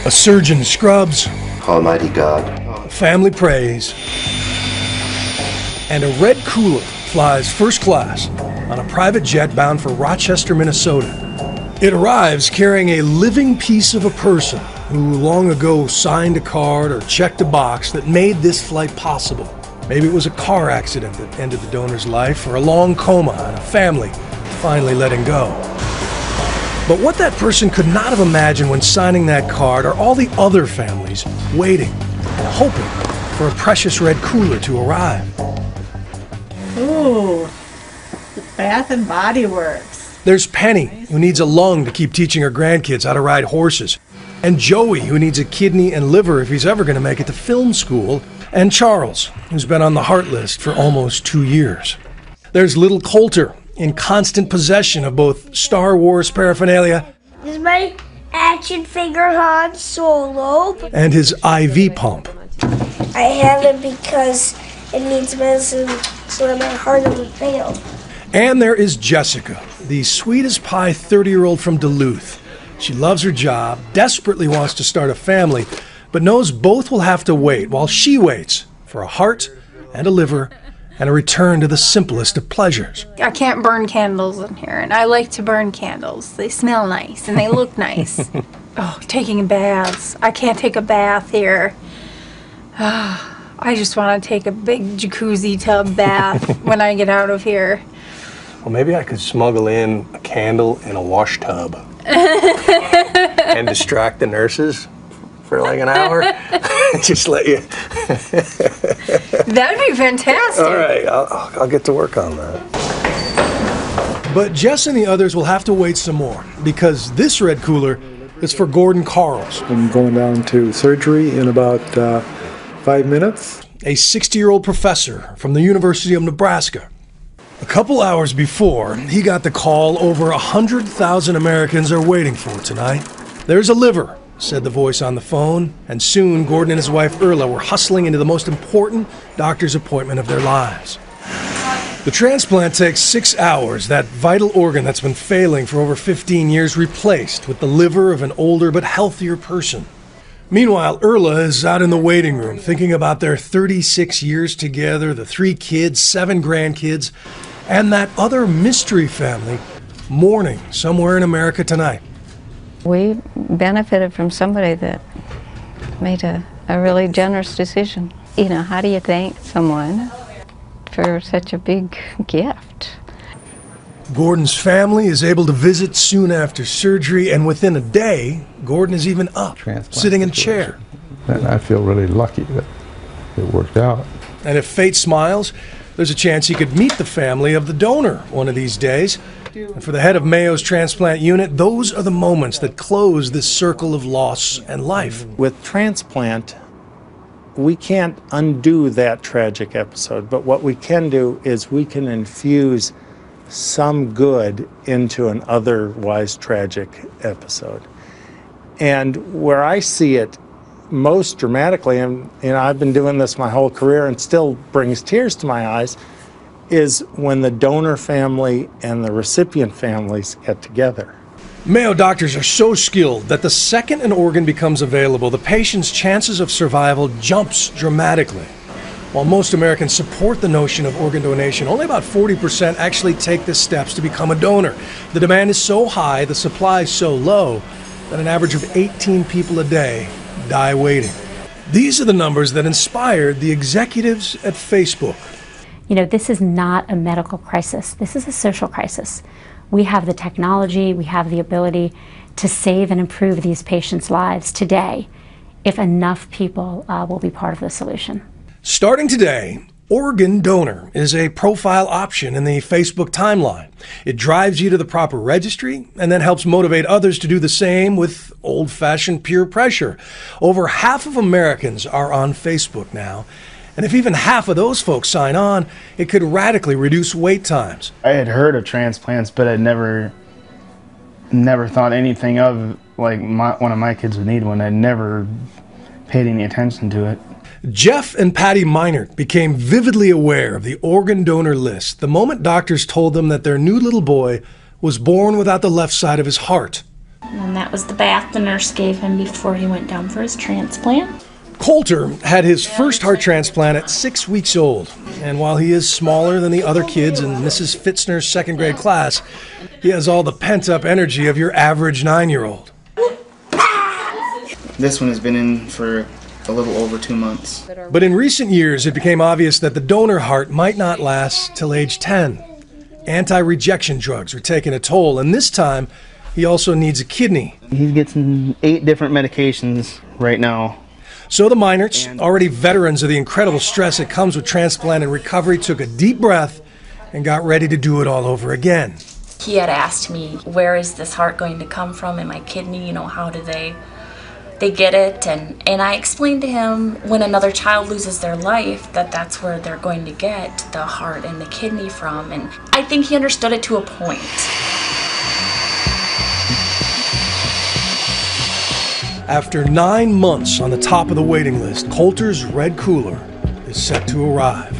A surgeon scrubs, Almighty God, family prays, and a red cooler flies first class on a private jet bound for Rochester, Minnesota. It arrives carrying a living piece of a person who long ago signed a card or checked a box that made this flight possible. Maybe it was a car accident that ended the donor's life, or a long coma and a family finally letting go. But what that person could not have imagined when signing that card are all the other families waiting and hoping for a precious red cooler to arrive. Ooh, Bath and Body Works. There's Penny, who needs a lung to keep teaching her grandkids how to ride horses. And Joey, who needs a kidney and liver if he's ever going to make it to film school. And Charles, who's been on the heart list for almost 2 years. There's little Colter, in constant possession of both Star Wars paraphernalia. This is my action figure Han Solo. And his IV pump. I have it because it needs medicine so that my heart doesn't fail. And there is Jessica, the sweet as pie 30-year-old from Duluth. She loves her job, desperately wants to start a family, but knows both will have to wait while she waits for a heart and a liver and a return to the simplest of pleasures. I can't burn candles in here, and I like to burn candles. They smell nice and they look nice. Oh, taking baths. I can't take a bath here. I just want to take a big jacuzzi tub bath when I get out of here. Well, maybe I could smuggle in a candle in a wash tub and distract the nurses for like an hour. Just let you. That'd be fantastic. All right, I'll get to work on that. But Jess and the others will have to wait some more, because this red cooler is for Gordon Carls. I'm going down to surgery in about 5 minutes. A 60-year-old professor from the University of Nebraska. A couple hours before, he got the call over 100,000 Americans are waiting for tonight. There's a liver, said the voice on the phone, and soon Gordon and his wife Erla were hustling into the most important doctor's appointment of their lives. The transplant takes 6 hours, that vital organ that's been failing for over 15 years replaced with the liver of an older but healthier person. Meanwhile, Erla is out in the waiting room thinking about their 36 years together, the 3 kids, 7 grandkids, and that other mystery family mourning somewhere in America tonight. We benefited from somebody that made a really generous decision. You know, how do you thank someone for such a big gift? Gordon's family is able to visit soon after surgery, and within a day, Gordon is even up, sitting in a chair. And I feel really lucky that it worked out. And if fate smiles, there's a chance he could meet the family of the donor one of these days. And for the head of Mayo's transplant unit, those are the moments that close this circle of loss and life. With transplant, we can't undo that tragic episode, but what we can do is we can infuse some good into an otherwise tragic episode. And where I see it most dramatically, and I've been doing this my whole career and still brings tears to my eyes, is when the donor family and the recipient families get together. Mayo doctors are so skilled that the second an organ becomes available, the patient's chances of survival jumps dramatically. While most Americans support the notion of organ donation, only about 40% actually take the steps to become a donor. The demand is so high, the supply is so low, that an average of 18 people a day die waiting. These are the numbers that inspired the executives at Facebook. You know, this is not a medical crisis. This is a social crisis. We have the technology, we have the ability to save and improve these patients' lives today if enough people will be part of the solution. Starting today, Organ Donor is a profile option in the Facebook timeline. It drives you to the proper registry and then helps motivate others to do the same with old-fashioned peer pressure. Over half of Americans are on Facebook now. And if even half of those folks sign on, it could radically reduce wait times. I had heard of transplants, but I'd never thought anything of, like, one of my kids would need one. I'd never paid any attention to it. Jeff and Patty Meinart became vividly aware of the organ donor list the moment doctors told them that their new little boy was born without the left side of his heart. And that was the bath the nurse gave him before he went down for his transplant. Colter had his first heart transplant at 6 weeks old, and while he is smaller than the other kids in Mrs. Fitzner's second grade class, he has all the pent-up energy of your average 9-year-old. This one has been in for a little over 2 months. But in recent years, it became obvious that the donor heart might not last till age 10. Anti-rejection drugs are taking a toll, and this time, he also needs a kidney. He gets 8 different medications right now. So the Meinarts, already veterans of the incredible stress that comes with transplant and recovery, took a deep breath and got ready to do it all over again. He had asked me, where is this heart going to come from in my kidney? You know, how do they get it? And I explained to him, when another child loses their life, that's where they're going to get the heart and the kidney from. And I think he understood it to a point. After 9 months on the top of the waiting list, Colter's red cooler is set to arrive.